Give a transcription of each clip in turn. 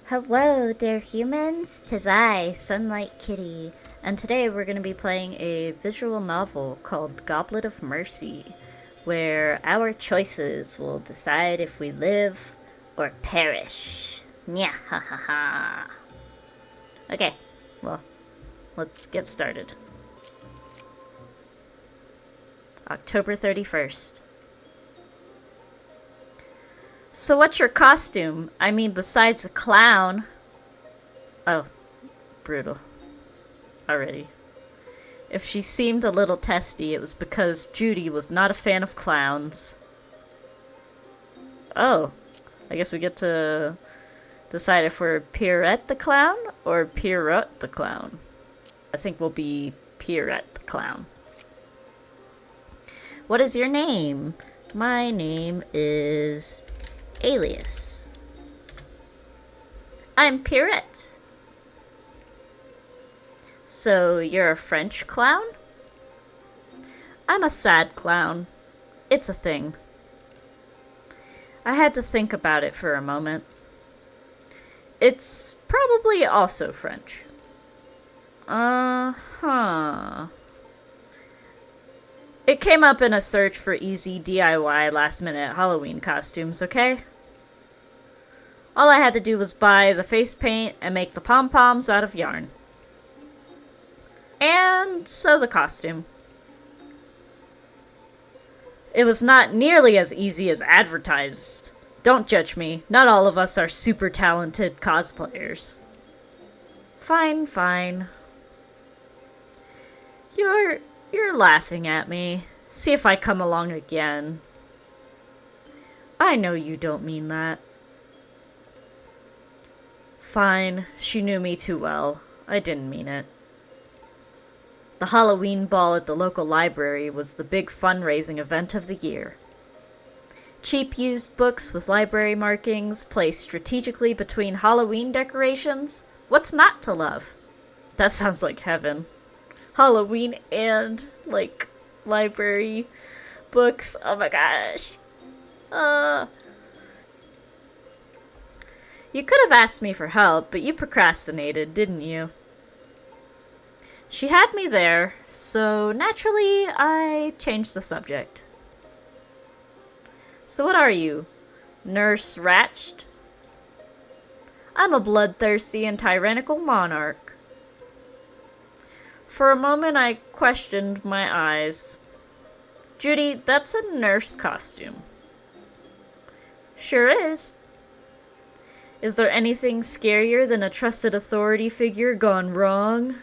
Hello, dear humans. 'Tis I, SunlightKitty, and today we're going to be playing a visual novel called Goblet of Mercy, where our choices will decide if we live or perish. Nya ha ha ha. Okay, well, let's get started. October 31st. So what's your costume? I mean, besides a clown. Oh, brutal. Already. If she seemed a little testy, it was because Judy was not a fan of clowns. Oh, I guess we get to decide if we're Pierrette the Clown or Pierrot the Clown. I think we'll be Pierrette the Clown. What is your name? My name is Alias. I'm Pierrette. So you're a French clown? I'm a sad clown. It's a thing. I had to think about it for a moment. It's probably also French. Uh-huh. It came up in a search for easy DIY last-minute Halloween costumes, okay? All I had to do was buy the face paint and make the pom-poms out of yarn. And sew the costume. It was not nearly as easy as advertised. Don't judge me. Not all of us are super talented cosplayers. Fine, fine. You're laughing at me. See if I come along again. I know you don't mean that. Fine, she knew me too well. I didn't mean it. The Halloween ball at the local library was the big fundraising event of the year. Cheap used books with library markings placed strategically between Halloween decorations. What's not to love? That sounds like heaven. Halloween and, library books. Oh my gosh. You could have asked me for help, but you procrastinated, didn't you? She had me there, so naturally I changed the subject. So what are you? Nurse Ratched? I'm a bloodthirsty and tyrannical monarch. For a moment, I questioned my eyes. Judy, that's a nurse costume. Sure is. Is there anything scarier than a trusted authority figure gone wrong?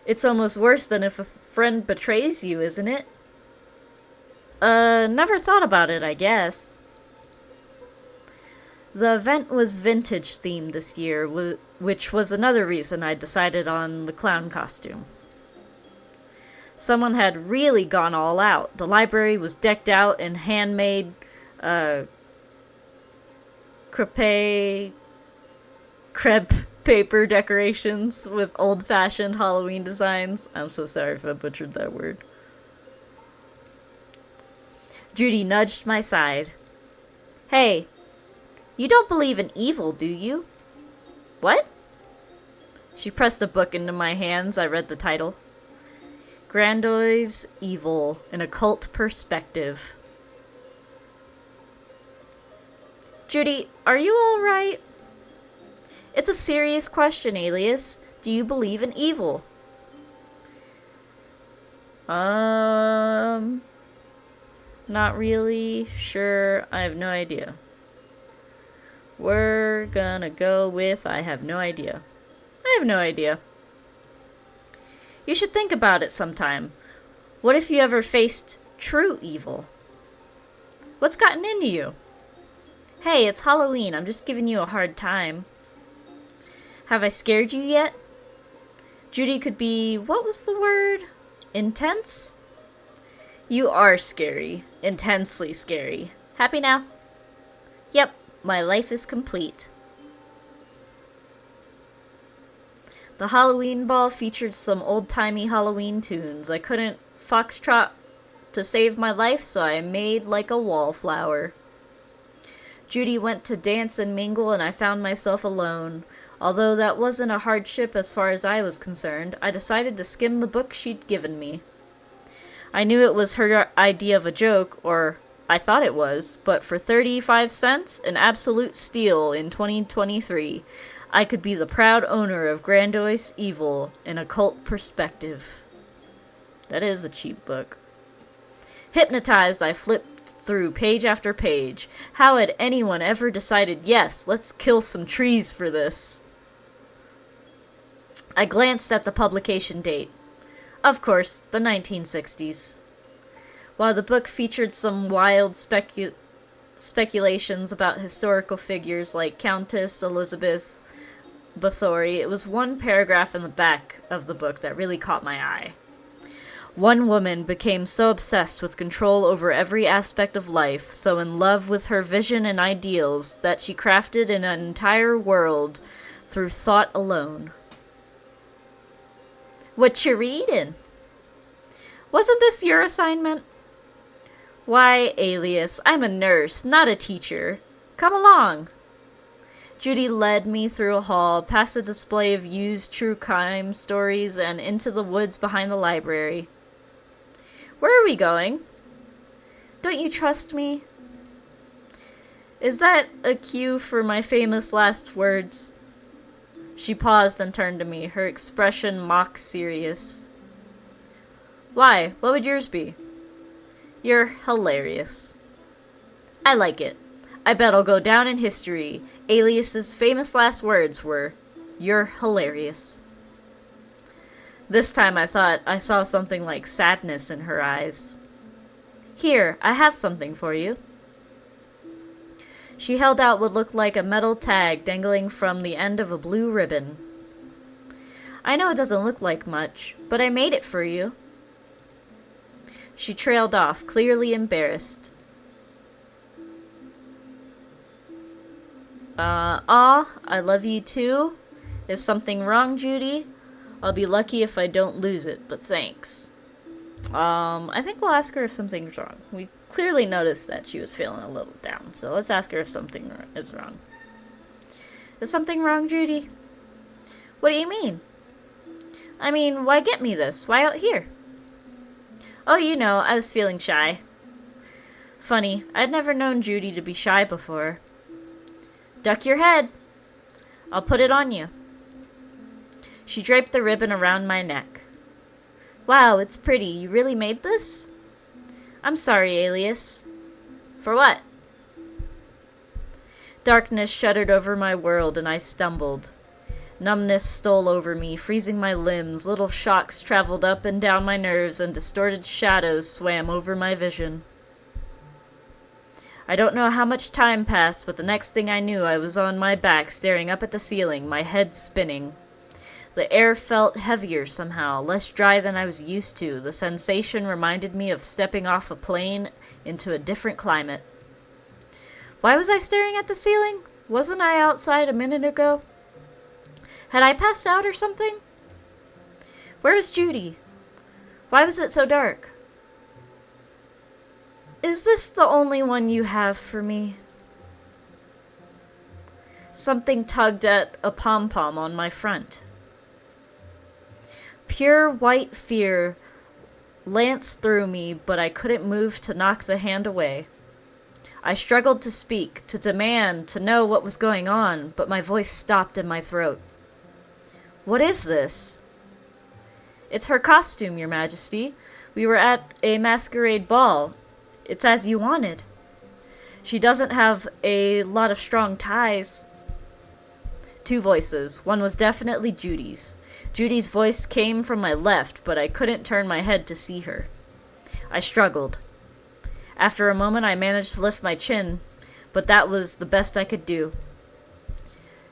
It's almost worse than if a friend betrays you, isn't it? Never thought about it, I guess. The event was vintage themed this year, which was another reason I decided on the clown costume. Someone had really gone all out. The library was decked out in handmade, crepe paper decorations with old-fashioned Halloween designs. I'm so sorry if I butchered that word. Judy nudged my side. Hey, you don't believe in evil, do you? What? She pressed a book into my hands. I read the title. Grandoy's Evil, an Occult Perspective. Judy, are you alright? It's a serious question, Alias. Do you believe in evil? Not really sure. I have no idea. We're gonna go with I have no idea. I have no idea. You should think about it sometime. What if you ever faced true evil? What's gotten into you? Hey, it's Halloween. I'm just giving you a hard time. Have I scared you yet? Judy could be, what was the word? Intense? You are scary. Intensely scary. Happy now? Yep, my life is complete. The Halloween ball featured some old-timey Halloween tunes. I couldn't foxtrot to save my life, so I made like a wallflower. Judy went to dance and mingle, and I found myself alone. Although that wasn't a hardship as far as I was concerned, I decided to skim the book she'd given me. I knew it was her idea of a joke, or I thought it was, but for 35 cents, an absolute steal in 2023, I could be the proud owner of Grandiose Evil, an occult perspective. That is a cheap book. Hypnotized, I flipped through page after page. How had anyone ever decided, yes, let's kill some trees for this? I glanced at the publication date. Of course, the 1960s. While the book featured some wild speculations about historical figures like Countess Elizabeth Bathory, it was one paragraph in the back of the book that really caught my eye. One woman became so obsessed with control over every aspect of life, so in love with her vision and ideals, that she crafted an entire world through thought alone. What you readin'? Wasn't this your assignment? Why, Alias, I'm a nurse, not a teacher. Come along. Judy led me through a hall, past a display of used true crime stories, and into the woods behind the library. Where are we going? Don't you trust me? Is that a cue for my famous last words? She paused and turned to me, her expression mock serious. Why? What would yours be? You're hilarious. I like it. I bet I'll go down in history. Alias's famous last words were, "You're hilarious." This time I thought I saw something like sadness in her eyes. Here, I have something for you. She held out what looked like a metal tag dangling from the end of a blue ribbon. I know it doesn't look like much, but I made it for you. She trailed off, clearly embarrassed. I love you too. Is something wrong, Judy? I'll be lucky if I don't lose it, but thanks. I think we'll ask her if something's wrong. We clearly noticed that she was feeling a little down, so let's ask her if something is wrong. Is something wrong, Judy? What do you mean? I mean, why get me this? Why out here? Oh, you know, I was feeling shy. Funny, I'd never known Judy to be shy before. Duck your head. I'll put it on you. She draped the ribbon around my neck. Wow, it's pretty. You really made this? I'm sorry, Alias. For what? Darkness shuddered over my world, and I stumbled. Numbness stole over me, freezing my limbs. Little shocks traveled up and down my nerves, and distorted shadows swam over my vision. I don't know how much time passed, but the next thing I knew, I was on my back, staring up at the ceiling, my head spinning. The air felt heavier somehow, less dry than I was used to. The sensation reminded me of stepping off a plane into a different climate. Why was I staring at the ceiling? Wasn't I outside a minute ago? Had I passed out or something? Where was Judy? Why was it so dark? Is this the only one you have for me? Something tugged at a pom-pom on my front. Pure white fear lanced through me, but I couldn't move to knock the hand away. I struggled to speak, to demand, to know what was going on, but my voice stopped in my throat. What is this? It's her costume, Your Majesty. We were at a masquerade ball. It's as you wanted. She doesn't have a lot of strong ties. Two voices. One was definitely Judy's. Judy's voice came from my left, but I couldn't turn my head to see her. I struggled. After a moment, I managed to lift my chin, but that was the best I could do.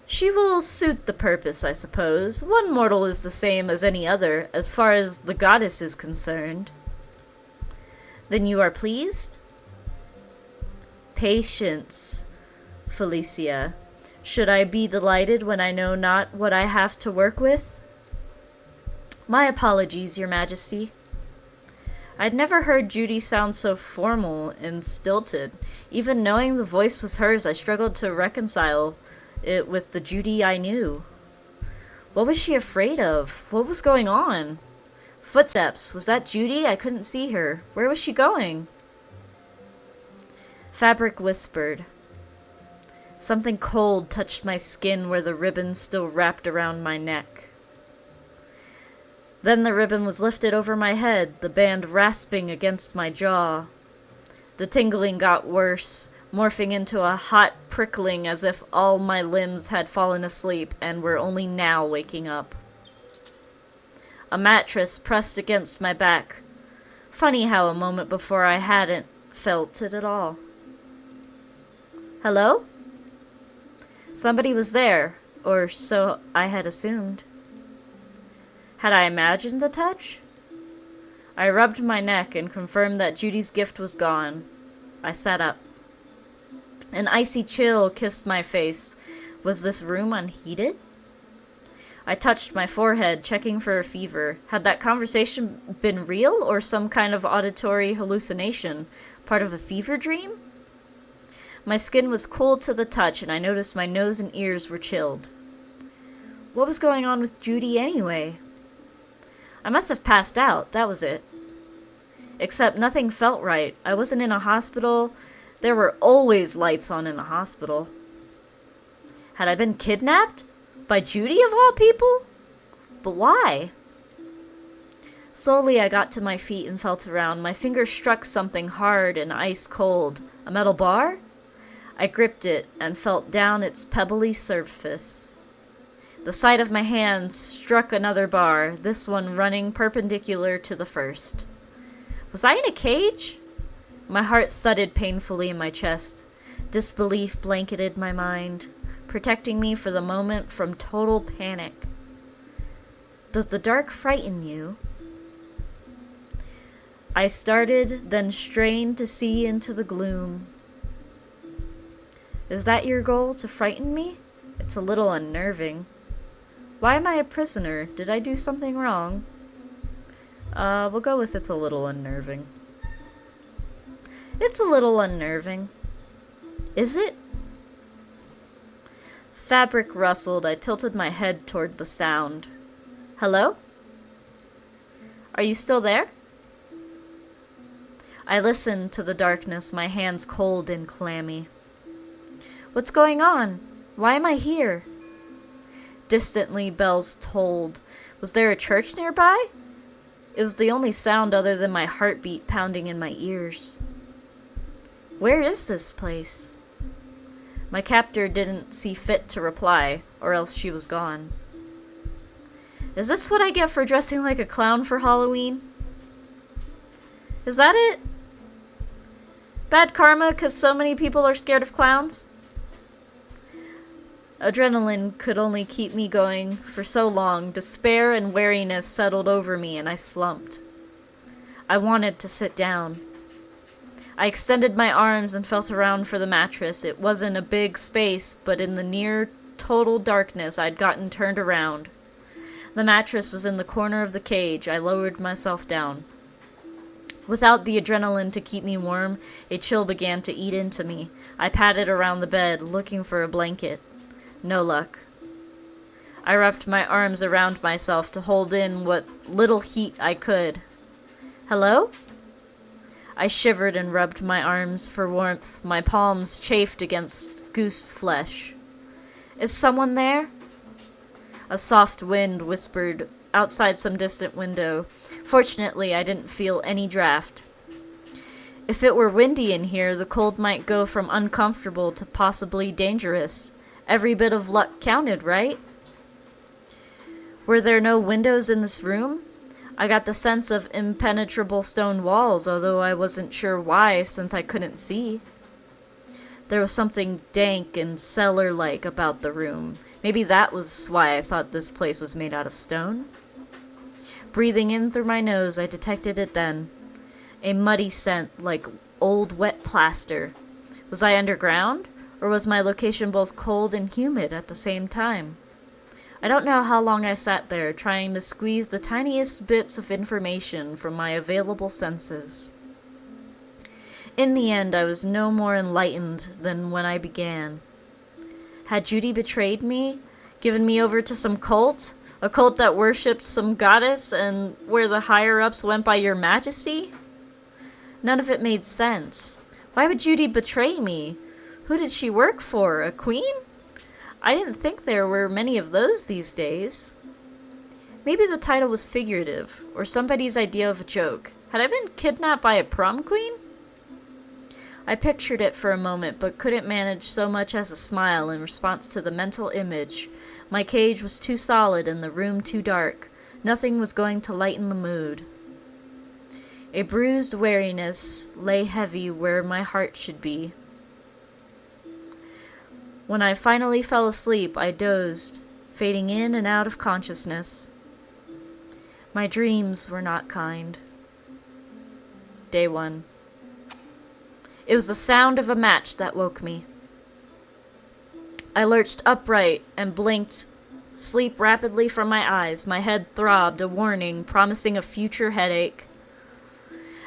She will suit the purpose, I suppose. One mortal is the same as any other, as far as the goddess is concerned. Then you are pleased? Patience, Felicia. Should I be delighted when I know not what I have to work with? My apologies, Your Majesty. I'd never heard Judy sound so formal and stilted. Even knowing the voice was hers, I struggled to reconcile it with the Judy I knew. What was she afraid of? What was going on? Footsteps. Was that Judy? I couldn't see her. Where was she going? Fabric whispered. Something cold touched my skin where the ribbon still wrapped around my neck. Then the ribbon was lifted over my head, the band rasping against my jaw. The tingling got worse, morphing into a hot prickling as if all my limbs had fallen asleep and were only now waking up. A mattress pressed against my back. Funny how a moment before I hadn't felt it at all. Hello? Somebody was there, or so I had assumed. Had I imagined the touch? I rubbed my neck and confirmed that Judy's gift was gone. I sat up. An icy chill kissed my face. Was this room unheated? I touched my forehead, checking for a fever. Had that conversation been real or some kind of auditory hallucination? Part of a fever dream? My skin was cold to the touch, and I noticed my nose and ears were chilled. What was going on with Judy anyway? I must have passed out, that was it. Except nothing felt right. I wasn't in a hospital. There were always lights on in a hospital. Had I been kidnapped? By Judy of all people? But why? Slowly I got to my feet and felt around. My fingers struck something hard and ice cold. A metal bar? I gripped it and felt down its pebbly surface. The side of my hand struck another bar, this one running perpendicular to the first. Was I in a cage? My heart thudded painfully in my chest. Disbelief blanketed my mind, protecting me for the moment from total panic. Does the dark frighten you? I started, then strained to see into the gloom. Is that your goal, to frighten me? It's a little unnerving. Why am I a prisoner? Did I do something wrong? We'll go with it's a little unnerving. It's a little unnerving. Is it? Fabric rustled. I tilted my head toward the sound. Hello? Are you still there? I listened to the darkness, my hands cold and clammy. What's going on? Why am I here? Distantly, bells tolled. Was there a church nearby? It was the only sound other than my heartbeat pounding in my ears. Where is this place? My captor didn't see fit to reply, or else she was gone. Is this what I get for dressing like a clown for Halloween? Is that it? Bad karma because so many people are scared of clowns? Adrenaline could only keep me going for so long. Despair and weariness settled over me, and I slumped. I wanted to sit down. I extended my arms and felt around for the mattress. It wasn't a big space, but in the near total darkness, I'd gotten turned around. The mattress was in the corner of the cage. I lowered myself down. Without the adrenaline to keep me warm, a chill began to eat into me. I patted around the bed, looking for a blanket. No luck. I wrapped my arms around myself to hold in what little heat I could. Hello? I shivered and rubbed my arms for warmth. My palms chafed against goose flesh. Is someone there? A soft wind whispered outside some distant window. Fortunately, I didn't feel any draft. If it were windy in here, the cold might go from uncomfortable to possibly dangerous. Every bit of luck counted, right? Were there no windows in this room? I got the sense of impenetrable stone walls, although I wasn't sure why, since I couldn't see. There was something dank and cellar-like about the room. Maybe that was why I thought this place was made out of stone. Breathing in through my nose, I detected it then. A muddy scent, like old wet plaster. Was I underground? Or was my location both cold and humid at the same time? I don't know how long I sat there, trying to squeeze the tiniest bits of information from my available senses. In the end, I was no more enlightened than when I began. Had Judy betrayed me? Given me over to some cult? A cult that worshipped some goddess and where the higher-ups went by Your Majesty? None of it made sense. Why would Judy betray me? Who did she work for? A queen? I didn't think there were many of those these days. Maybe the title was figurative, or somebody's idea of a joke. Had I been kidnapped by a prom queen? I pictured it for a moment, but couldn't manage so much as a smile in response to the mental image. My cage was too solid and the room too dark. Nothing was going to lighten the mood. A bruised weariness lay heavy where my heart should be. When I finally fell asleep, I dozed, fading in and out of consciousness. My dreams were not kind. Day 1. It was the sound of a match that woke me. I lurched upright and blinked sleep rapidly from my eyes. My head throbbed, a warning, promising a future headache.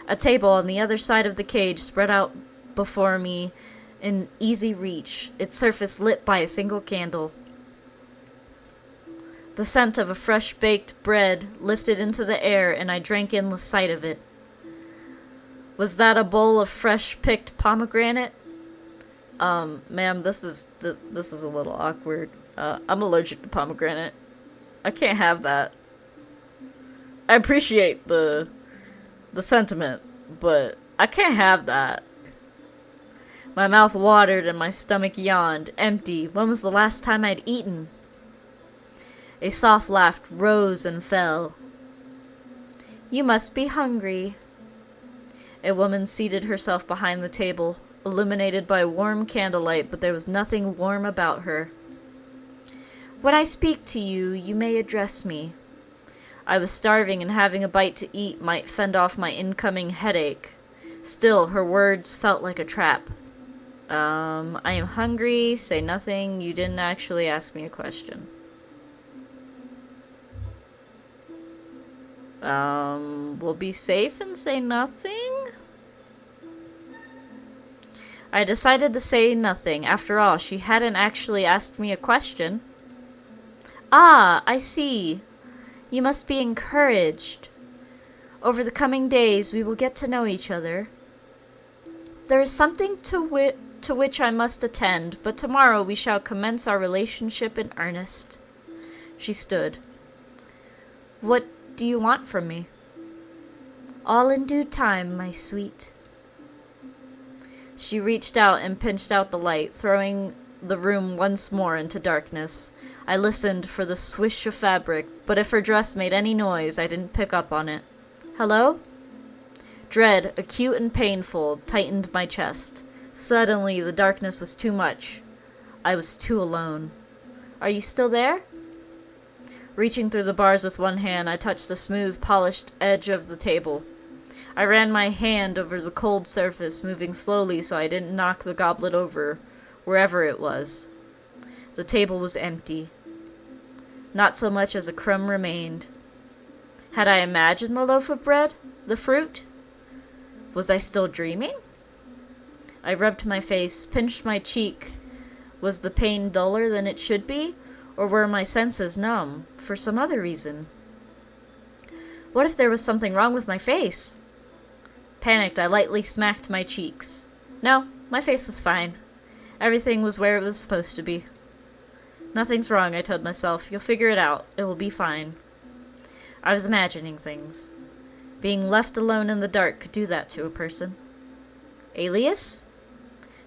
A table on the other side of the cage spread out before me in easy reach, its surface lit by a single candle. The scent of a fresh-baked bread lifted into the air, and I drank in the sight of it. Was that a bowl of fresh-picked pomegranate? Ma'am, this is a little awkward. I'm allergic to pomegranate. I can't have that. I appreciate the sentiment, but I can't have that. My mouth watered and my stomach yawned, empty. When was the last time I'd eaten? A soft laugh rose and fell. You must be hungry. A woman seated herself behind the table, illuminated by warm candlelight, but there was nothing warm about her. When I speak to you, you may address me. I was starving, and having a bite to eat might fend off my incoming headache. Still, her words felt like a trap. I am hungry, say nothing, you didn't actually ask me a question. We'll be safe and say nothing? I decided to say nothing. After all, she hadn't actually asked me a question. Ah, I see. You must be encouraged. Over the coming days, we will get to know each other. There is something to which I must attend, but tomorrow we shall commence our relationship in earnest. She stood. What do you want from me? All in due time, my sweet. She reached out and pinched out the light, throwing the room once more into darkness. I listened for the swish of fabric, but if her dress made any noise, I didn't pick up on it. Hello? Dread, acute and painful, tightened my chest. Suddenly, the darkness was too much. I was too alone. Are you still there? Reaching through the bars with one hand, I touched the smooth, polished edge of the table. I ran my hand over the cold surface, moving slowly so I didn't knock the goblet over, wherever it was. The table was empty. Not so much as a crumb remained. Had I imagined the loaf of bread? The fruit? Was I still dreaming? I rubbed my face, pinched my cheek. Was the pain duller than it should be? Or were my senses numb, for some other reason? What if there was something wrong with my face? Panicked, I lightly smacked my cheeks. No, my face was fine. Everything was where it was supposed to be. Nothing's wrong, I told myself. You'll figure it out. It will be fine. I was imagining things. Being left alone in the dark could do that to a person. Alias?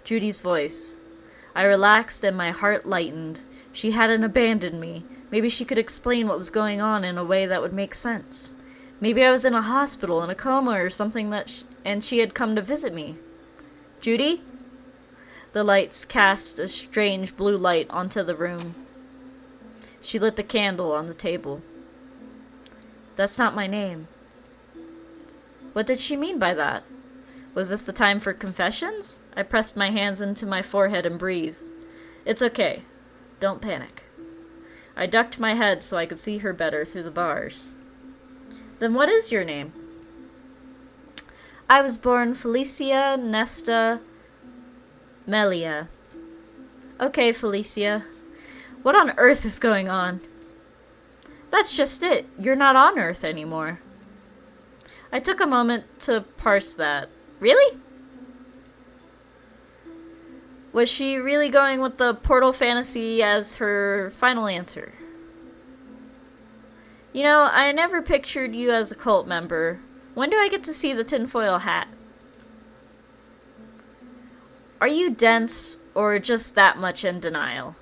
Judy's voice. I relaxed and my heart lightened. She hadn't abandoned me. Maybe she could explain what was going on in a way that would make sense. Maybe I was in a hospital, in a coma or something, and she had come to visit me. Judy? The lights cast a strange blue light onto the room. She lit the candle on the table. That's not my name. What did she mean by that? Was this the time for confessions? I pressed my hands into my forehead and breathed. It's okay. Don't panic. I ducked my head so I could see her better through the bars. Then what is your name? I was born Felicia Nesta Melia. Okay, Felicia. What on earth is going on? That's just it. You're not on Earth anymore. I took a moment to parse that. Really? Was she really going with the portal fantasy as her final answer? You know, I never pictured you as a cult member. When do I get to see the tinfoil hat? Are you dense or just that much in denial?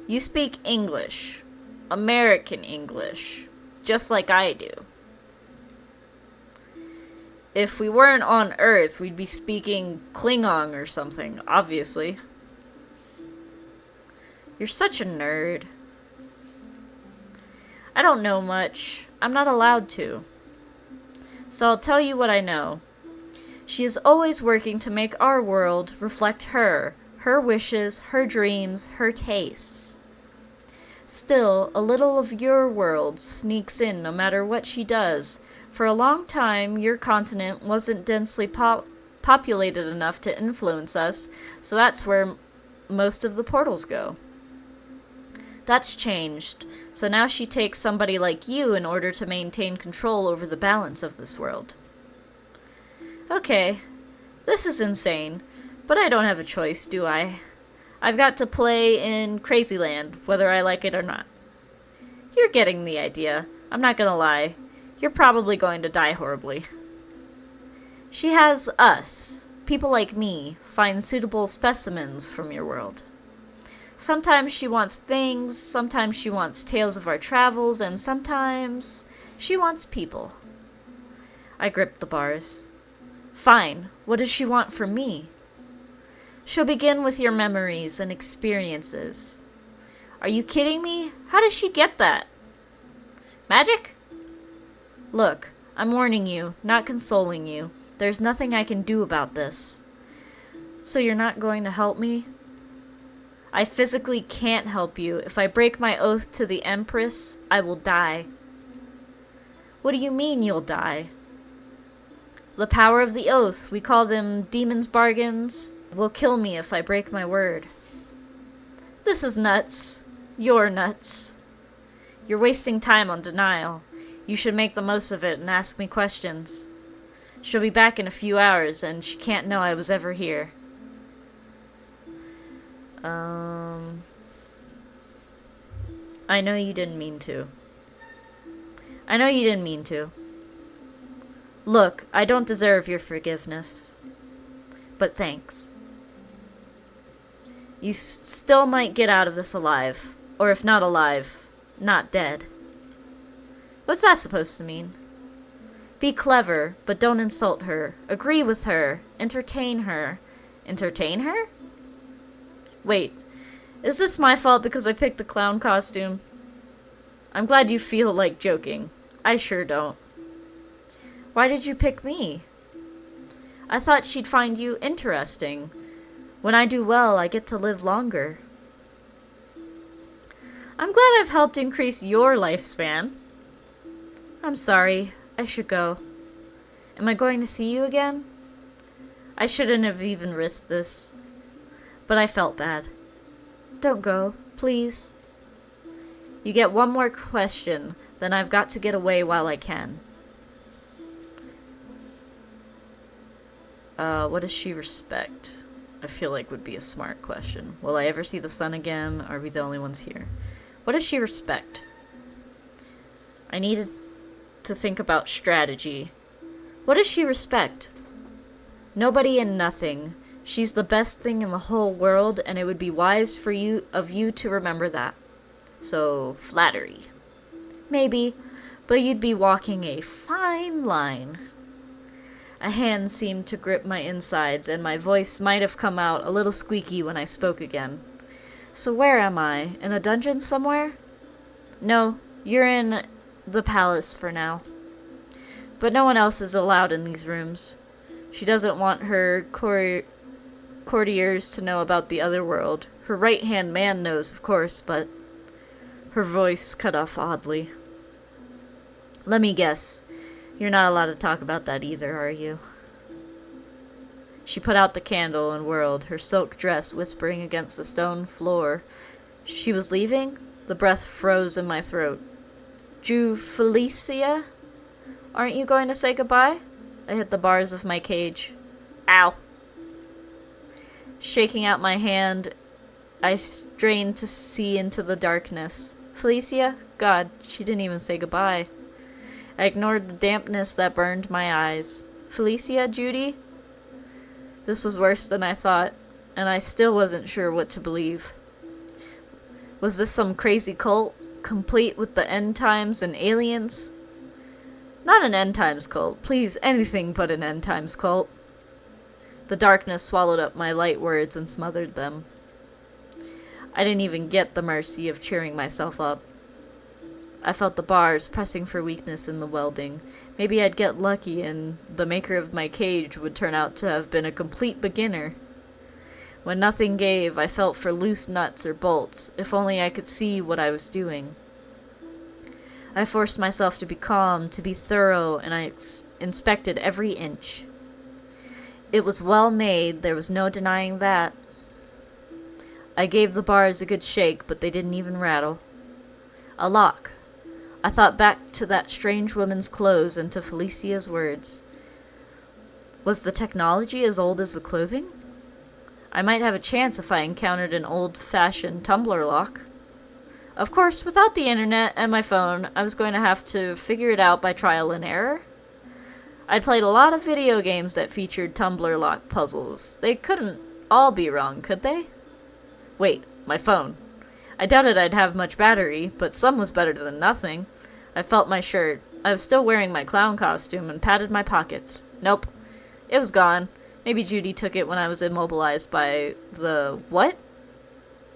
You speak English. American English. Just like I do. If we weren't on Earth, we'd be speaking Klingon or something, obviously. You're such a nerd. I don't know much. I'm not allowed to. So I'll tell you what I know. She is always working to make our world reflect her wishes, her dreams, her tastes. Still, a little of your world sneaks in no matter what she does. For a long time, your continent wasn't densely populated enough to influence us, so that's where most of the portals go. That's changed, so now she takes somebody like you in order to maintain control over the balance of this world. Okay, this is insane, but I don't have a choice, do I? I've got to play in Crazyland, whether I like it or not. You're getting the idea. I'm not gonna lie. You're probably going to die horribly. She has us, people like me, find suitable specimens from your world. Sometimes she wants things, sometimes she wants tales of our travels, and sometimes she wants people. I gripped the bars. Fine, what does she want from me? She'll begin with your memories and experiences. Are you kidding me? How does she get that? Magic? Look, I'm warning you, not consoling you. There's nothing I can do about this. So you're not going to help me? I physically can't help you. If I break my oath to the Empress, I will die. What do you mean you'll die? The power of the oath, we call them demons' bargains, will kill me if I break my word. This is nuts. You're nuts. You're wasting time on denial. You should make the most of it and ask me questions. She'll be back in a few hours, and she can't know I was ever here. I know you didn't mean to. I know you didn't mean to. Look, I don't deserve your forgiveness. But thanks. You still might get out of this alive. Or if not alive, not dead. What's that supposed to mean? Be clever, but don't insult her. Agree with her. Entertain her. Entertain her? Wait, is this my fault because I picked the clown costume? I'm glad you feel like joking. I sure don't. Why did you pick me? I thought she'd find you interesting. When I do well, I get to live longer. I'm glad I've helped increase your lifespan. I'm sorry. I should go. Am I going to see you again? I shouldn't have even risked this. But I felt bad. Don't go, please. You get one more question, then I've got to get away while I can. What does she respect? I feel like would be a smart question. Will I ever see the sun again? Are we the only ones here? What does she respect? I needed to think about strategy. What does she respect? Nobody and nothing. She's the best thing in the whole world, and it would be wise for you to remember that. So, flattery. Maybe, but you'd be walking a fine line. A hand seemed to grip my insides, and my voice might have come out a little squeaky when I spoke again. So where am I? In a dungeon somewhere? No, you're in the palace for now. But no one else is allowed in these rooms. She doesn't want her courtiers to know about the other world. Her right-hand man knows, of course, but... Her voice cut off oddly. Let me guess. You're not allowed to talk about that either, are you? She put out the candle and whirled, her silk dress whispering against the stone floor. She was leaving? The breath froze in my throat. Felicia? Aren't you going to say goodbye? I hit the bars of my cage. Ow. Shaking out my hand, I strained to see into the darkness. Felicia? God, she didn't even say goodbye. I ignored the dampness that burned my eyes. Felicia, Judy? This was worse than I thought, and I still wasn't sure what to believe. Was this some crazy cult, complete with the end times and aliens? Not an end times cult. Please, anything but an end times cult. The darkness swallowed up my light words and smothered them. I didn't even get the mercy of cheering myself up. I felt the bars pressing for weakness in the welding. Maybe I'd get lucky and the maker of my cage would turn out to have been a complete beginner. When nothing gave, I felt for loose nuts or bolts, if only I could see what I was doing. I forced myself to be calm, to be thorough, and I inspected every inch. It was well made, there was no denying that. I gave the bars a good shake, but they didn't even rattle. A lock. I thought back to that strange woman's clothes and to Felicia's words. Was the technology as old as the clothing? I might have a chance if I encountered an old-fashioned tumbler lock. Of course, without the internet and my phone, I was going to have to figure it out by trial and error. I'd played a lot of video games that featured tumbler lock puzzles. They couldn't all be wrong, could they? Wait, my phone. I doubted I'd have much battery, but some was better than nothing. I felt my shirt. I was still wearing my clown costume and patted my pockets. Nope. It was gone. Maybe Judy took it when I was immobilized by the... what?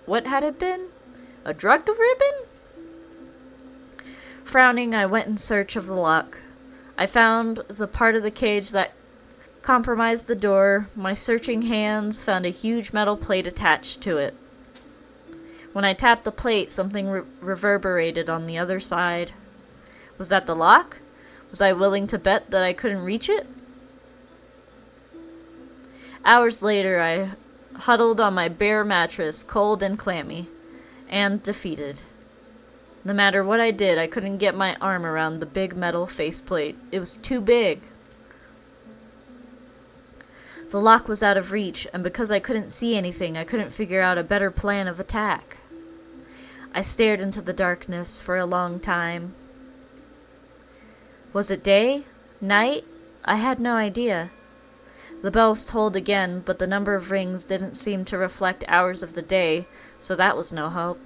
What had it been? A drug ribbon? Frowning, I went in search of the lock. I found the part of the cage that compromised the door. My searching hands found a huge metal plate attached to it. When I tapped the plate, something reverberated on the other side. Was that the lock? Was I willing to bet that I couldn't reach it? Hours later, I huddled on my bare mattress, cold and clammy, and defeated. No matter what I did, I couldn't get my arm around the big metal faceplate. It was too big. The lock was out of reach, and because I couldn't see anything, I couldn't figure out a better plan of attack. I stared into the darkness for a long time. Was it day? Night? I had no idea. The bells tolled again, but the number of rings didn't seem to reflect hours of the day, so that was no hope.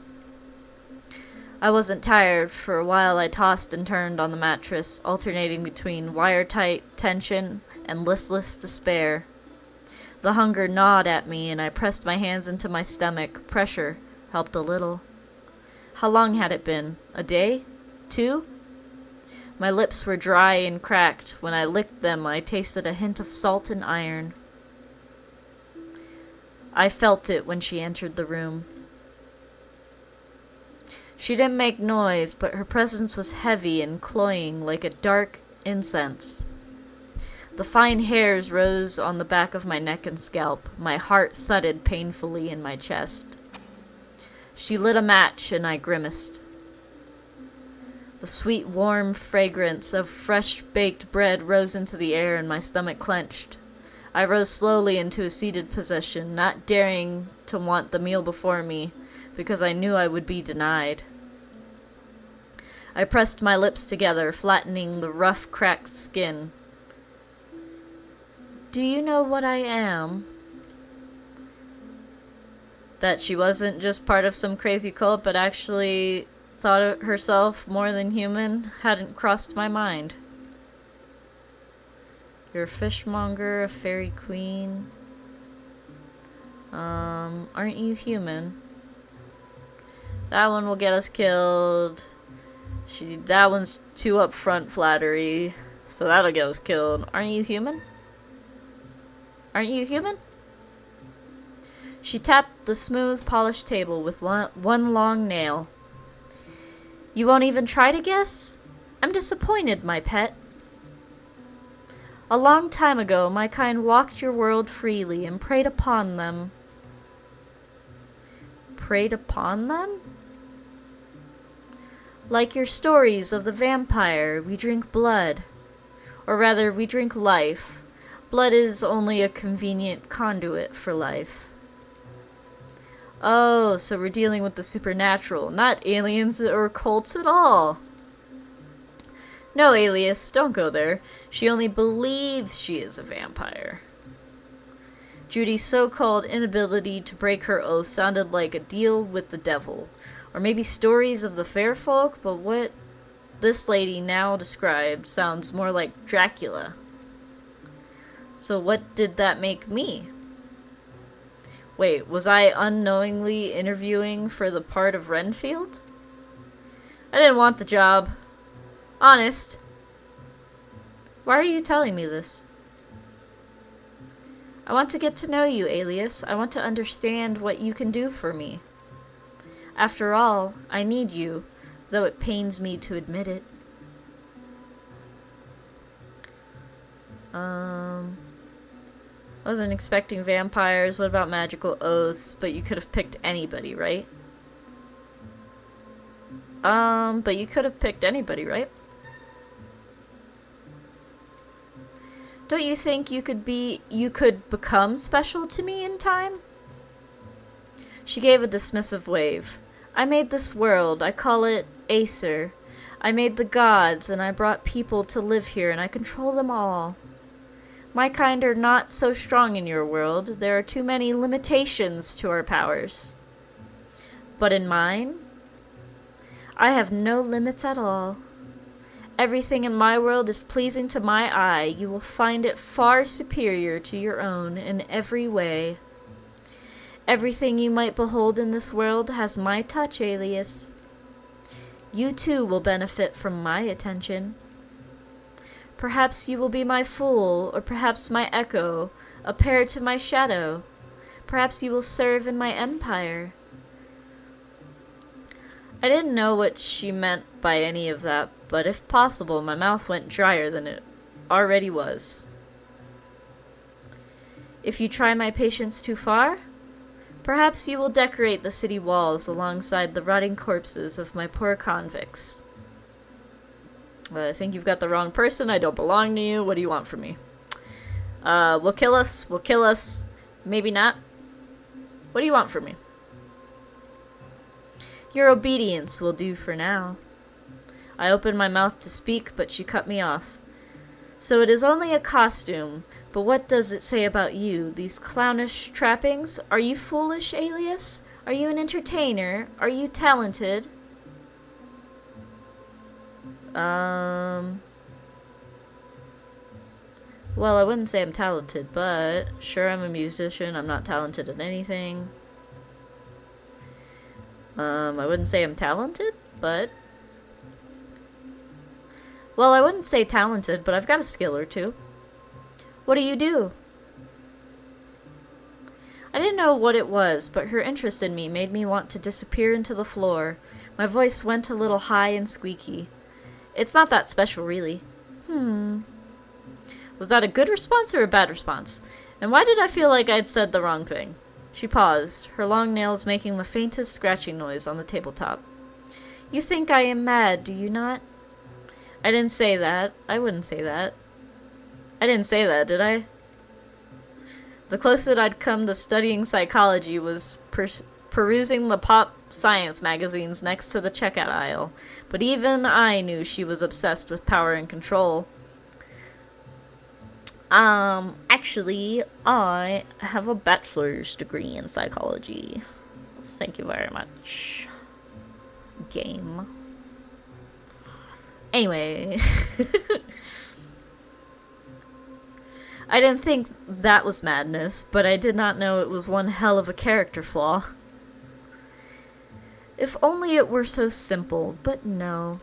I wasn't tired. For a while I tossed and turned on the mattress, alternating between wire-tight tension and listless despair. The hunger gnawed at me, and I pressed my hands into my stomach. Pressure helped a little. How long had it been? A day? 2? My lips were dry and cracked. When I licked them, I tasted a hint of salt and iron. I felt it when she entered the room. She didn't make noise, but her presence was heavy and cloying like a dark incense. The fine hairs rose on the back of my neck and scalp. My heart thudded painfully in my chest. She lit a match, and I grimaced. The sweet, warm fragrance of fresh-baked bread rose into the air, and my stomach clenched. I rose slowly into a seated position, not daring to want the meal before me, because I knew I would be denied. I pressed my lips together, flattening the rough, cracked skin. Do you know what I am? That she wasn't just part of some crazy cult, but actually thought of herself more than human, hadn't crossed my mind. You're a fishmonger, a fairy queen. Aren't you human? That one will get us killed. That one's too upfront flattery, so that'll get us killed. Aren't you human? Aren't you human? She tapped the smooth, polished table with one long nail. You won't even try to guess? I'm disappointed, my pet. A long time ago, my kind walked your world freely and preyed upon them. Preyed upon them? Like your stories of the vampire, we drink blood. Or rather, we drink life. Blood is only a convenient conduit for life. Oh, so we're dealing with the supernatural, not aliens or cults at all. No, Alias, don't go there. She only believes she is a vampire. Judy's so-called inability to break her oath sounded like a deal with the devil. Or maybe stories of the fair folk, but what this lady now described sounds more like Dracula. So what did that make me? Wait, was I unknowingly interviewing for the part of Renfield? I didn't want the job. Honest. Why are you telling me this? I want to get to know you, Alias. I want to understand what you can do for me. After all, I need you, though it pains me to admit it. I wasn't expecting vampires. What about magical oaths? But you could have picked anybody, right? But you could have picked anybody, right? Don't you think you could become special to me in time? She gave a dismissive wave. I made this world. I call it Acer. I made the gods, and I brought people to live here, and I control them all. My kind are not so strong in your world. There are too many limitations to our powers. But in mine, I have no limits at all. Everything in my world is pleasing to my eye. You will find it far superior to your own in every way. Everything you might behold in this world has my touch, Alias. You too will benefit from my attention. Perhaps you will be my fool, or perhaps my echo, a pair to my shadow. Perhaps you will serve in my empire. I didn't know what she meant by any of that, but if possible, my mouth went drier than it already was. If you try my patience too far, perhaps you will decorate the city walls alongside the rotting corpses of my poor convicts. I think you've got the wrong person. I don't belong to you. What do you want from me? We'll kill us. We'll kill us. Maybe not. What do you want from me? Your obedience will do for now. I opened my mouth to speak, but she cut me off. So it is only a costume, but what does it say about you? These clownish trappings? Are you foolish, Alias? Are you an entertainer? Are you talented? Well, I wouldn't say I'm talented, but sure, I'm a musician. I'm not talented at anything. I wouldn't say I'm talented, but... Well, I wouldn't say talented, but I've got a skill or two. What do you do? I didn't know what it was, but her interest in me made me want to disappear into the floor. My voice went a little high and squeaky. It's not that special, really. Was that a good response or a bad response? And why did I feel like I'd said the wrong thing? She paused, her long nails making the faintest scratching noise on the tabletop. You think I am mad, do you not? I didn't say that. I wouldn't say that. I didn't say that, did I? The closest I'd come to studying psychology was perusing the pop science magazines next to the checkout aisle. But even I knew she was obsessed with power and control. Actually, I have a bachelor's degree in psychology. Thank you very much. Game. Anyway. I didn't think that was madness, but I did not know it was one hell of a character flaw. If only it were so simple, but no.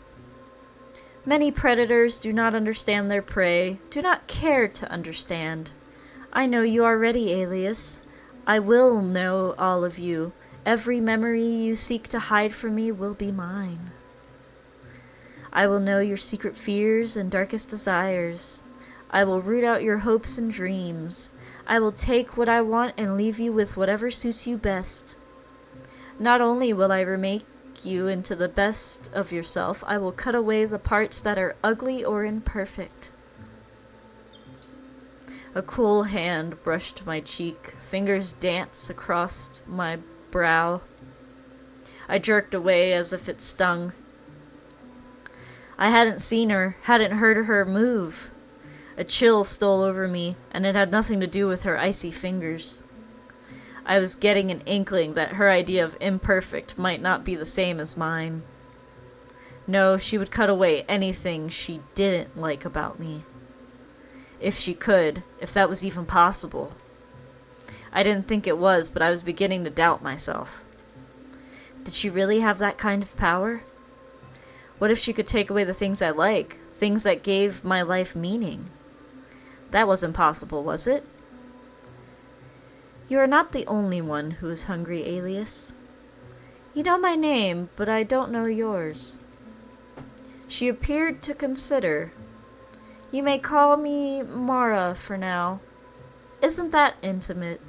Many predators do not understand their prey, do not care to understand. I know you already, Alias. I will know all of you. Every memory you seek to hide from me will be mine. I will know your secret fears and darkest desires. I will root out your hopes and dreams. I will take what I want and leave you with whatever suits you best. Not only will I remake you into the best of yourself, I will cut away the parts that are ugly or imperfect. A cool hand brushed my cheek. Fingers danced across my brow. I jerked away as if it stung. I hadn't seen her, hadn't heard her move. A chill stole over me, and it had nothing to do with her icy fingers. I was getting an inkling that her idea of imperfect might not be the same as mine. No, she would cut away anything she didn't like about me. If she could, if that was even possible. I didn't think it was, but I was beginning to doubt myself. Did she really have that kind of power? What if she could take away the things I like, things that gave my life meaning? That wasn't possible, was it? You are not the only one who is hungry, Alias. You know my name, but I don't know yours. She appeared to consider. You may call me Mara for now. Isn't that intimate?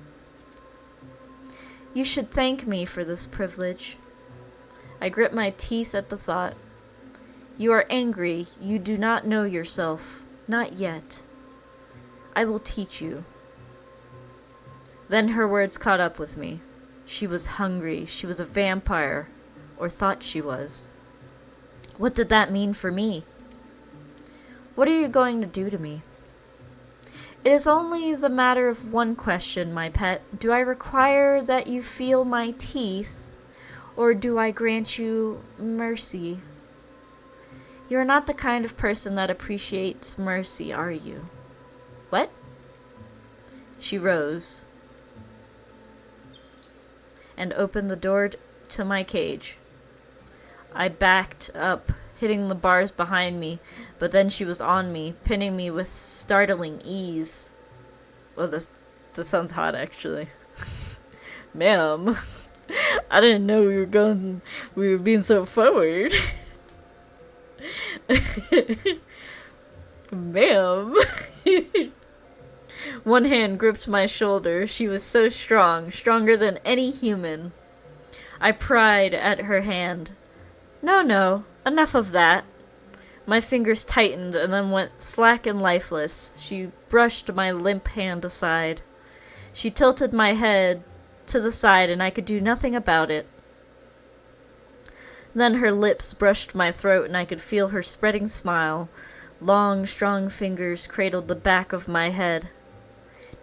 You should thank me for this privilege. I grit my teeth at the thought. You are angry. You do not know yourself. Not yet. I will teach you. Then her words caught up with me. She was hungry. She was a vampire. Or thought she was. What did that mean for me? What are you going to do to me? It is only the matter of one question, my pet. Do I require that you feel my teeth, or do I grant you mercy? You are not the kind of person that appreciates mercy, are you? What? She rose and opened the door to my cage. I backed up, hitting the bars behind me, but then she was on me, pinning me with startling ease. Well, this sounds hot, actually. Ma'am, I didn't know we were being so forward. Ma'am. One hand gripped my shoulder. She was so strong, stronger than any human. I pried at her hand. No, enough of that. My fingers tightened and then went slack and lifeless. She brushed my limp hand aside. She tilted my head to the side and I could do nothing about it. Then her lips brushed my throat and I could feel her spreading smile. Long, strong fingers cradled the back of my head.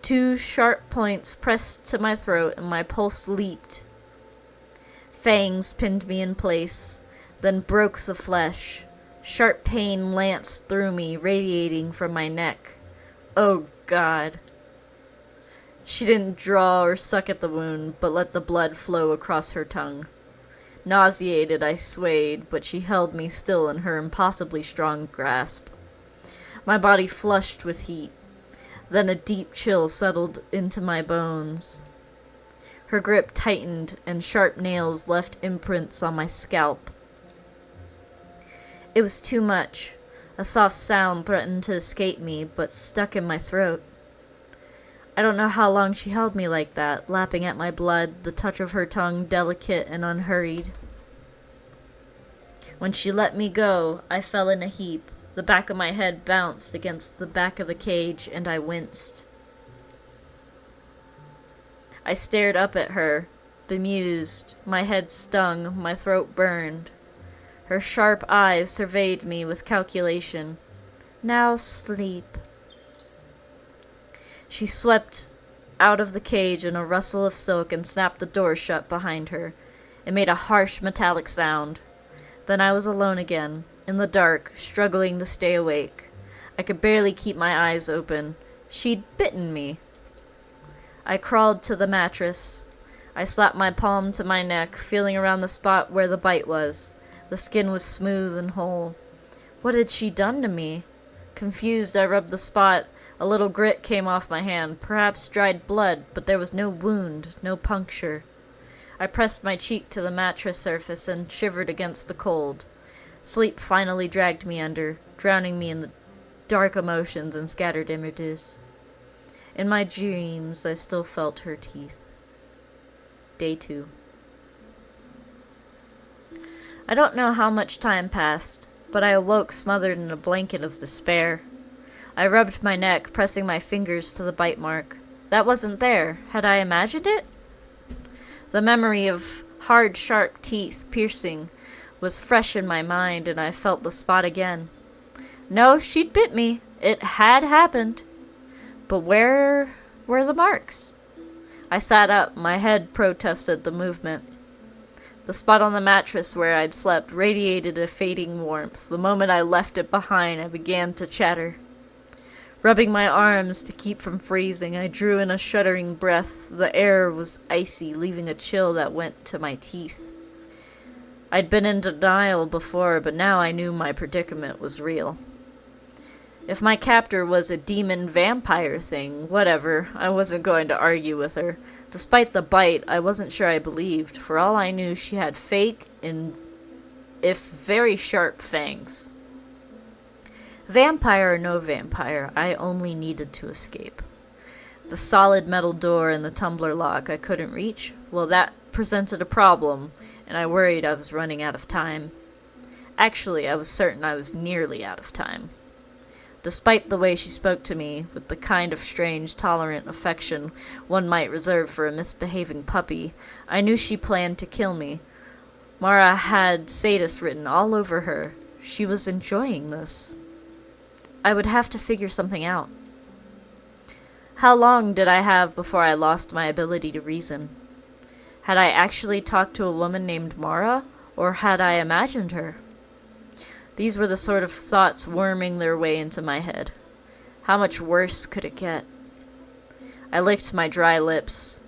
2 sharp points pressed to my throat and my pulse leaped. Fangs pinned me in place, then broke the flesh. Sharp pain lanced through me, radiating from my neck. Oh, God. She didn't draw or suck at the wound, but let the blood flow across her tongue. Nauseated, I swayed, but she held me still in her impossibly strong grasp. My body flushed with heat. Then a deep chill settled into my bones. Her grip tightened, and sharp nails left imprints on my scalp. It was too much. A soft sound threatened to escape me, but stuck in my throat. I don't know how long she held me like that, lapping at my blood, the touch of her tongue delicate and unhurried. When she let me go, I fell in a heap. The back of my head bounced against the back of the cage, and I winced. I stared up at her, bemused. My head stung, my throat burned. Her sharp eyes surveyed me with calculation. Now sleep. She swept out of the cage in a rustle of silk and snapped the door shut behind her. It made a harsh metallic sound. Then I was alone again, in the dark, struggling to stay awake. I could barely keep my eyes open. She'd bitten me. I crawled to the mattress. I slapped my palm to my neck, feeling around the spot where the bite was. The skin was smooth and whole. What had she done to me? Confused, I rubbed the spot, A little grit came off my hand, perhaps dried blood, but there was no wound, no puncture. I pressed my cheek to the mattress surface and shivered against the cold. Sleep finally dragged me under, drowning me in the dark emotions and scattered images. In my dreams, I still felt her teeth. Day 2. I don't know how much time passed, but I awoke smothered in a blanket of despair. I rubbed my neck, pressing my fingers to the bite mark. That wasn't there. Had I imagined it? The memory of hard, sharp teeth piercing was fresh in my mind, and I felt the spot again. No, she'd bit me. It had happened. But where were the marks? I sat up. My head protested the movement. The spot on the mattress where I'd slept radiated a fading warmth. The moment I left it behind, I began to chatter. Rubbing my arms to keep from freezing, I drew in a shuddering breath. The air was icy, leaving a chill that went to my teeth. I'd been in denial before, but now I knew my predicament was real. If my captor was a demon vampire thing, whatever, I wasn't going to argue with her. Despite the bite, I wasn't sure I believed. For all I knew, she had fake and, if very sharp, fangs. Vampire or no vampire, I only needed to escape. The solid metal door and the tumbler lock I couldn't reach, well, that presented a problem, and I worried I was running out of time. Actually, I was certain I was nearly out of time. Despite the way she spoke to me, with the kind of strange, tolerant affection one might reserve for a misbehaving puppy, I knew she planned to kill me. Mara had sadist written all over her. She was enjoying this. I would have to figure something out. How long did I have before I lost my ability to reason? Had I actually talked to a woman named Mara, or had I imagined her? These were the sort of thoughts worming their way into my head. How much worse could it get? I licked my dry lips.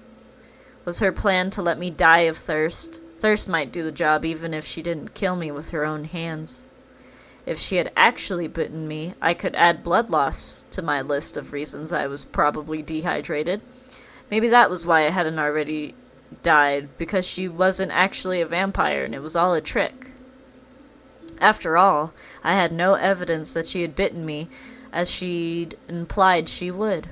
Was her plan to let me die of thirst? Thirst might do the job even if she didn't kill me with her own hands. If she had actually bitten me, I could add blood loss to my list of reasons I was probably dehydrated. Maybe that was why I hadn't already died, because she wasn't actually a vampire and it was all a trick. After all, I had no evidence that she had bitten me, as she'd implied she would.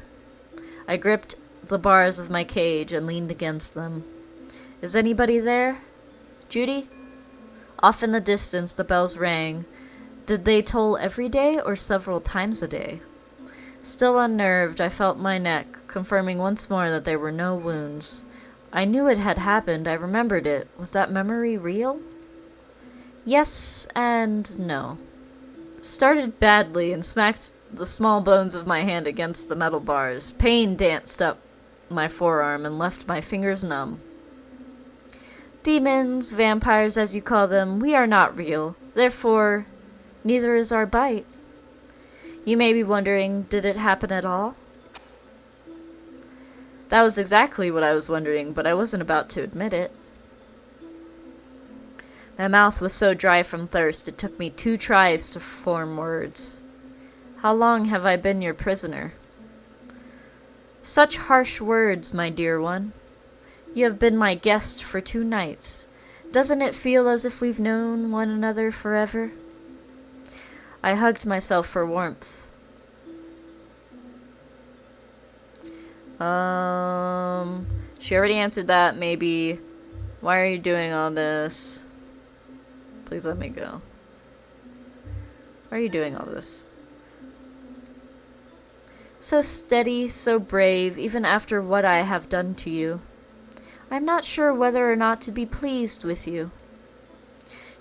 I gripped the bars of my cage and leaned against them. Is anybody there? Judy? Off in the distance, the bells rang. Did they toll every day or several times a day? Still unnerved, I felt my neck, confirming once more that there were no wounds. I knew it had happened. I remembered it. Was that memory real? Yes and no. Started badly and smacked the small bones of my hand against the metal bars. Pain danced up my forearm and left my fingers numb. Demons, vampires as you call them, we are not real. Therefore, neither is our bite. You may be wondering, did it happen at all? That was exactly what I was wondering, but I wasn't about to admit it. My mouth was so dry from thirst, it took me 2 tries to form words. How long have I been your prisoner? Such harsh words, my dear one. You have been my guest for 2 nights. Doesn't it feel as if we've known one another forever? I hugged myself for warmth. She already answered that, maybe. Why are you doing all this? Please let me go. Why are you doing all this? So steady, so brave, even after what I have done to you. I'm not sure whether or not to be pleased with you.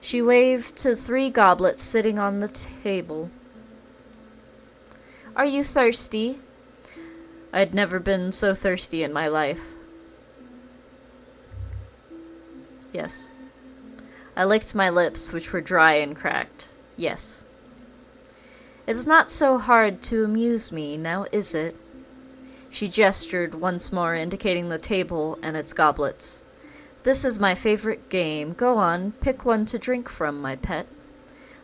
She waved to 3 goblets sitting on the table. Are you thirsty? I'd never been so thirsty in my life. Yes. I licked my lips, which were dry and cracked. Yes. It's not so hard to amuse me, now is it? She gestured once more, indicating the table and its goblets. This is my favorite game. Go on, pick one to drink from, my pet.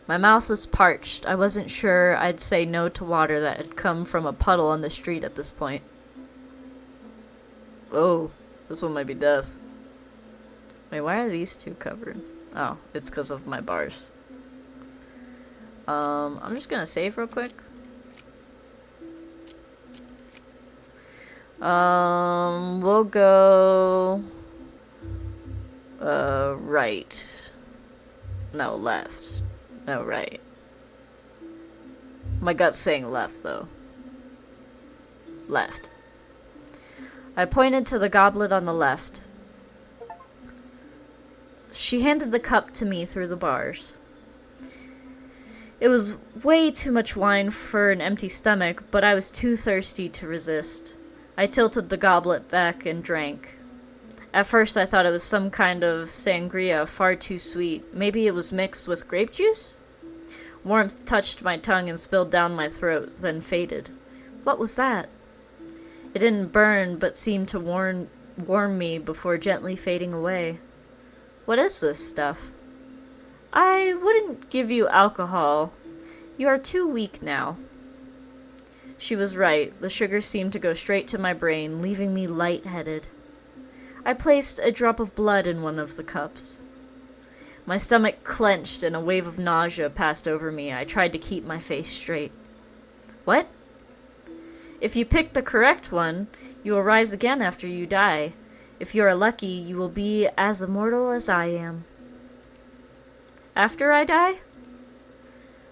My mouth was parched. I wasn't sure I'd say no to water that had come from a puddle on the street at this point. Oh, this one might be death. Wait, why are these two covered? Oh, it's because of my bars. I'm just gonna save real quick. We'll go... right. No, left. No, right. My gut's saying left, though. Left. I pointed to the goblet on the left. She handed the cup to me through the bars. It was way too much wine for an empty stomach, but I was too thirsty to resist. I tilted the goblet back and drank. At first I thought it was some kind of sangria, far too sweet. Maybe it was mixed with grape juice? Warmth touched my tongue and spilled down my throat, then faded. What was that? It didn't burn, but seemed to warm me before gently fading away. What is this stuff? I wouldn't give you alcohol. You are too weak now. She was right. The sugar seemed to go straight to my brain, leaving me lightheaded. I placed a drop of blood in one of the cups. My stomach clenched and a wave of nausea passed over me. I tried to keep my face straight. What? If you pick the correct one, you will rise again after you die. If you are lucky, you will be as immortal as I am. After I die?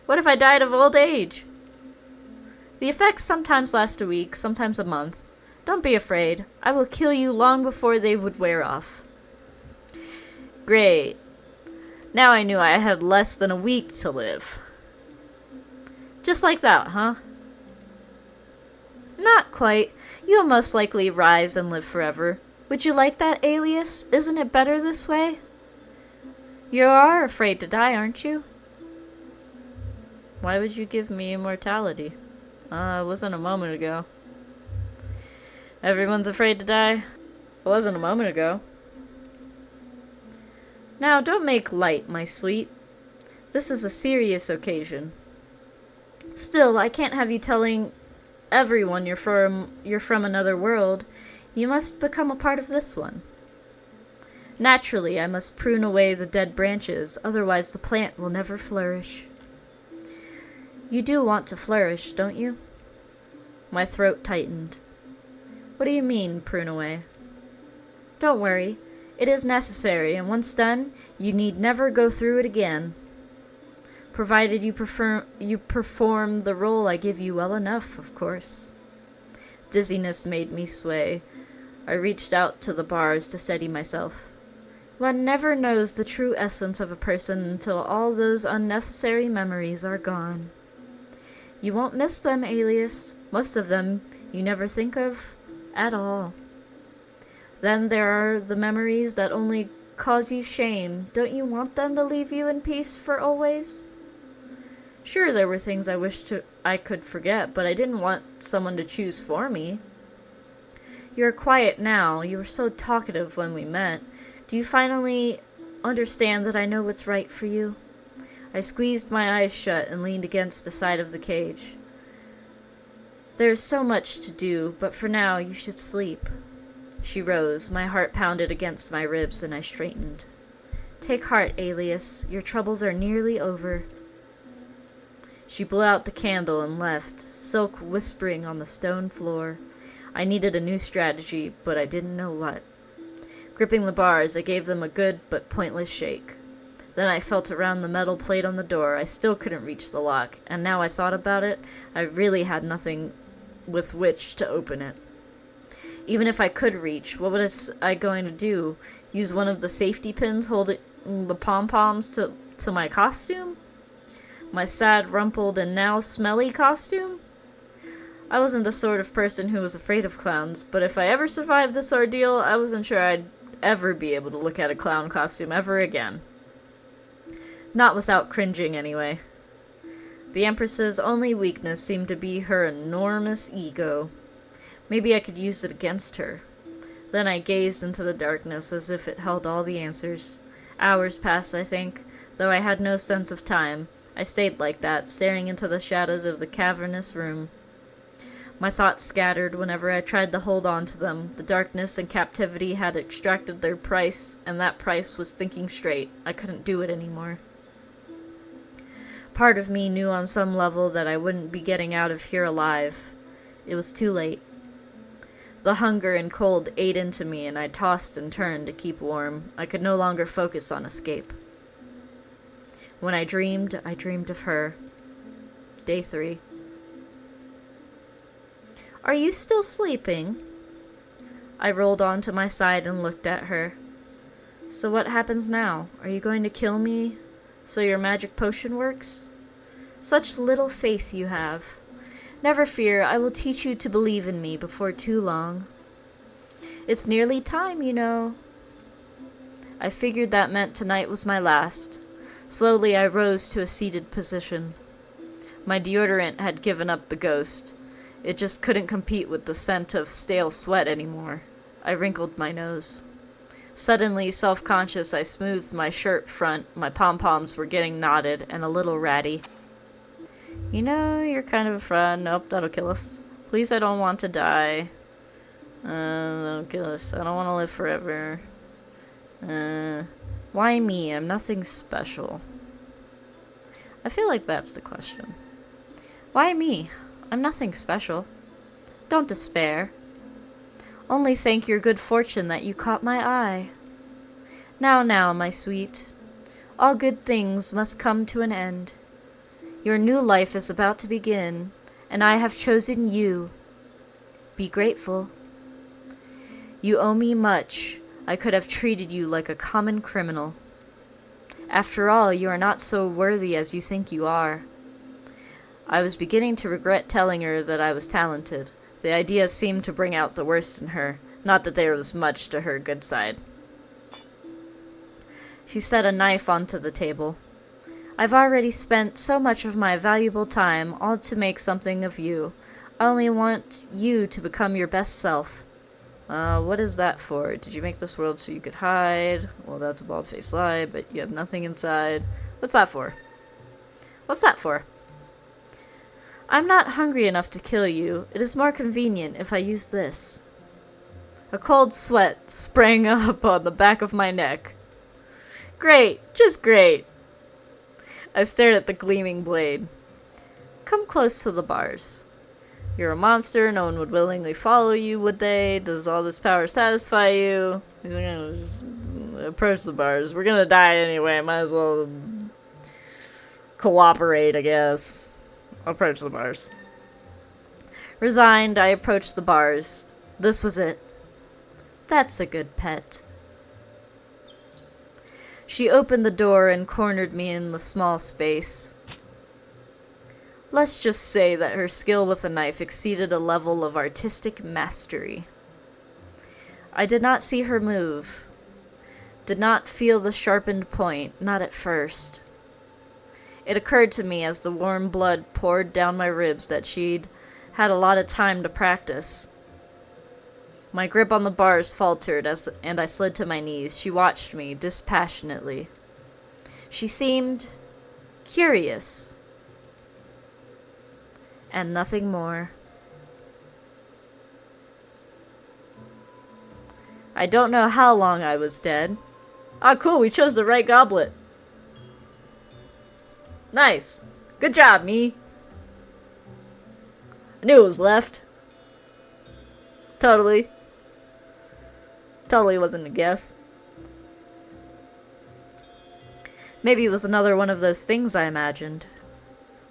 What if I died of old age? The effects sometimes last a week, sometimes a month. Don't be afraid. I will kill you long before they would wear off. Great. Now I knew I had less than a week to live. Just like that, huh? Not quite. You will most likely rise and live forever. Would you like that, Alias? Isn't it better this way? You are afraid to die, aren't you? Why would you give me immortality? It wasn't a moment ago. Everyone's afraid to die. It wasn't a moment ago. Now, don't make light, my sweet. This is a serious occasion. Still, I can't have you telling everyone you're from another world. You must become a part of this one. Naturally, I must prune away the dead branches, otherwise the plant will never flourish. You do want to flourish, don't you? My throat tightened. What do you mean, prune away? Don't worry. It is necessary, and once done, you need never go through it again. Provided you perform the role I give you well enough, of course. Dizziness made me sway. I reached out to the bars to steady myself. One never knows the true essence of a person until all those unnecessary memories are gone. You won't miss them, Alias. Most of them you never think of at all. Then there are the memories that only cause you shame. Don't you want them to leave you in peace for always? Sure, there were things I wished I could forget, but I didn't want someone to choose for me. You're quiet now. You were so talkative when we met. Do you finally understand that I know what's right for you? I squeezed my eyes shut and leaned against the side of the cage. There is so much to do, but for now you should sleep. She rose. My heart pounded against my ribs, and I straightened. Take heart, Alias. Your troubles are nearly over. She blew out the candle and left, silk whispering on the stone floor. I needed a new strategy, but I didn't know what. Gripping the bars, I gave them a good but pointless shake. Then I felt around the metal plate on the door. I still couldn't reach the lock, and now I thought about it, I really had nothing with which to open it. Even if I could reach, what was I going to do? Use one of the safety pins holding the pom-poms to my costume? My sad, rumpled, and now smelly costume? I wasn't the sort of person who was afraid of clowns, but if I ever survived this ordeal, I wasn't sure I'd ever be able to look at a clown costume ever again. Not without cringing, anyway. The Empress's only weakness seemed to be her enormous ego. Maybe I could use it against her. Then I gazed into the darkness as if it held all the answers. Hours passed, I think, though I had no sense of time. I stayed like that, staring into the shadows of the cavernous room. My thoughts scattered whenever I tried to hold on to them. The darkness and captivity had extracted their price, and that price was thinking straight. I couldn't do it anymore. Part of me knew on some level that I wouldn't be getting out of here alive. It was too late. The hunger and cold ate into me, and I tossed and turned to keep warm. I could no longer focus on escape. When I dreamed of her. Day 3. Are you still sleeping? I rolled onto my side and looked at her. So what happens now? Are you going to kill me so your magic potion works? Such little faith you have. Never fear, I will teach you to believe in me before too long. It's nearly time, you know. I figured that meant tonight was my last. Slowly I rose to a seated position. My deodorant had given up the ghost. It just couldn't compete with the scent of stale sweat anymore. I wrinkled my nose. Suddenly, self-conscious, I smoothed my shirt front. My pom-poms were getting knotted and a little ratty. You know, you're kind of a fraud. Nope, that'll kill us. Please, I don't want to die. Don't kill us. I don't want to live forever. Why me? I'm nothing special. I feel like that's the question. Why me? I'm nothing special. Don't despair. Only thank your good fortune that you caught my eye. Now, my sweet. All good things must come to an end. Your new life is about to begin, and I have chosen you. Be grateful. You owe me much. I could have treated you like a common criminal. After all, you are not so worthy as you think you are. I was beginning to regret telling her that I was talented. The idea seemed to bring out the worst in her, not that there was much to her good side. She set a knife onto the table. I've already spent so much of my valuable time, all to make something of you. I only want you to become your best self. What is that for? Did you make this world so you could hide? Well, that's a bald-faced lie, but you have nothing inside. What's that for? What's that for? I'm not hungry enough to kill you. It is more convenient if I use this. A cold sweat sprang up on the back of my neck. Great, just great. I stared at the gleaming blade. Come close to the bars. You're a monster, no one would willingly follow you, would they? Does all this power satisfy you? Approach the bars. We're gonna die anyway, might as well cooperate, I guess. Approach the bars. Resigned, I approached the bars. This was it. That's a good pet. She opened the door and cornered me in the small space. Let's just say that her skill with a knife exceeded a level of artistic mastery. I did not see her move. Did not feel the sharpened point, not at first. It occurred to me as the warm blood poured down my ribs that she'd had a lot of time to practice. My grip on the bars faltered and I slid to my knees. She watched me dispassionately. She seemed curious. And nothing more. I don't know how long I was dead. Ah, cool, we chose the right goblet. Nice. Good job, me. I knew it was left. Totally wasn't a guess. Maybe it was another one of those things I imagined.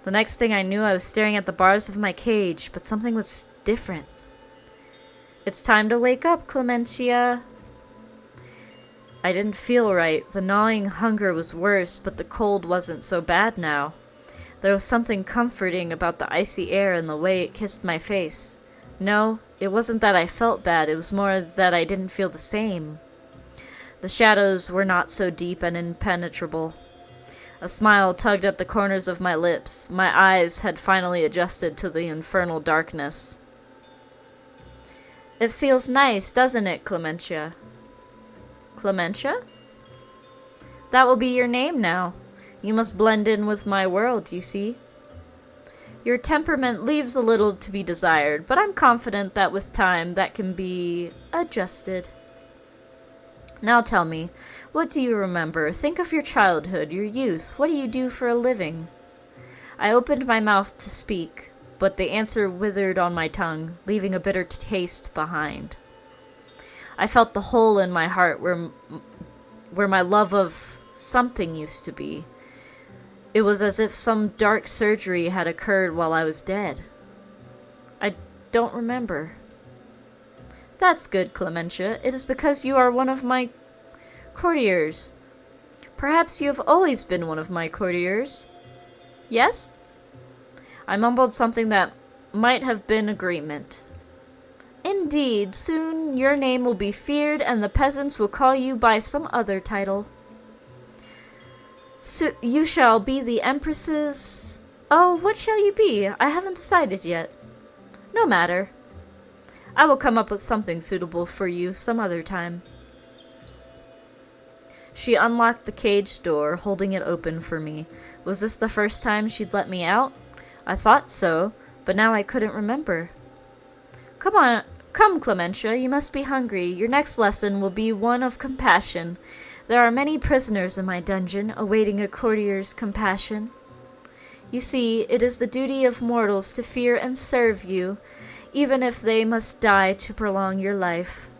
The next thing I knew, I was staring at the bars of my cage, but something was different. It's time to wake up, Clementia. I didn't feel right. The gnawing hunger was worse, but the cold wasn't so bad now. There was something comforting about the icy air and the way it kissed my face. No, it wasn't that I felt bad, it was more that I didn't feel the same. The shadows were not so deep and impenetrable. A smile tugged at the corners of my lips. My eyes had finally adjusted to the infernal darkness. It feels nice, doesn't it, Clementia? Clementia? That will be your name now. You must blend in with my world, you see. Your temperament leaves a little to be desired, but I'm confident that with time that can be adjusted. Now tell me, what do you remember? Think of your childhood, your youth. What do you do for a living? I opened my mouth to speak, but the answer withered on my tongue, leaving a bitter taste behind. I felt the hole in my heart where my love of something used to be. It was as if some dark surgery had occurred while I was dead. I don't remember. That's good, Clementia. It is because you are one of my courtiers. Perhaps you have always been one of my courtiers. Yes? I mumbled something that might have been agreement. Indeed, soon your name will be feared and the peasants will call you by some other title. So you shall be the Empress's... Oh, what shall you be? I haven't decided yet. No matter. I will come up with something suitable for you some other time. She unlocked the cage door, holding it open for me. Was this the first time she'd let me out? I thought so, but now I couldn't remember. Come on, come, Clementia, you must be hungry. Your next lesson will be one of compassion. There are many prisoners in my dungeon, awaiting a courtier's compassion. You see, it is the duty of mortals to fear and serve you, even if they must die to prolong your life.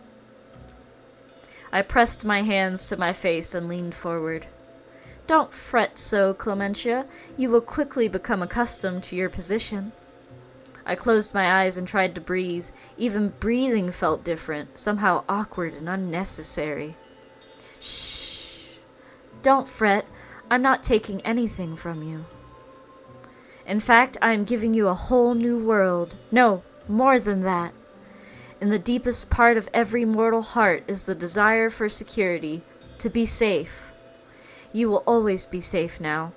I pressed my hands to my face and leaned forward. Don't fret so, Clementia. You will quickly become accustomed to your position. I closed my eyes and tried to breathe. Even breathing felt different, somehow awkward and unnecessary. Shh. Don't fret. I'm not taking anything from you. In fact, I am giving you a whole new world. No, more than that. In the deepest part of every mortal heart is the desire for security, to be safe. You will always be safe now.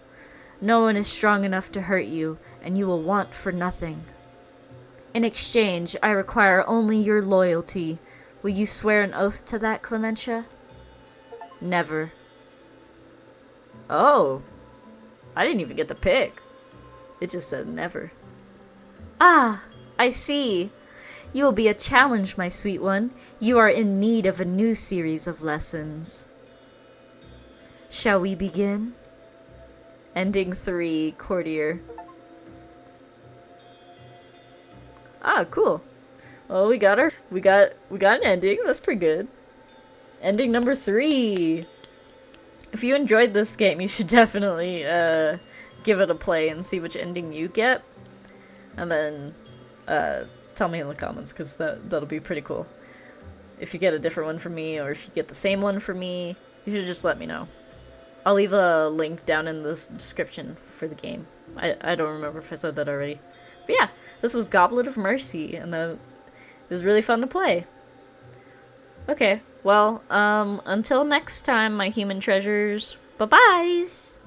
No one is strong enough to hurt you, and you will want for nothing. In exchange, I require only your loyalty. Will you swear an oath to that, Clementia? Never. Oh. I didn't even get to pick. It just said never. Ah, I see. You will be a challenge, my sweet one. You are in need of a new series of lessons. Shall we begin? Ending 3, Courtier. Ah, cool. Well, we got her. We got an ending. That's pretty good. Ending number 3. If you enjoyed this game, you should definitely give it a play and see which ending you get. And then tell me in the comments, because that'll be pretty cool. If you get a different one from me, or if you get the same one from me, you should just let me know. I'll leave a link down in the description for the game. I don't remember if I said that already. But yeah, this was Goblet of Mercy, and it was really fun to play. Okay, well, until next time, my human treasures, bye-byes!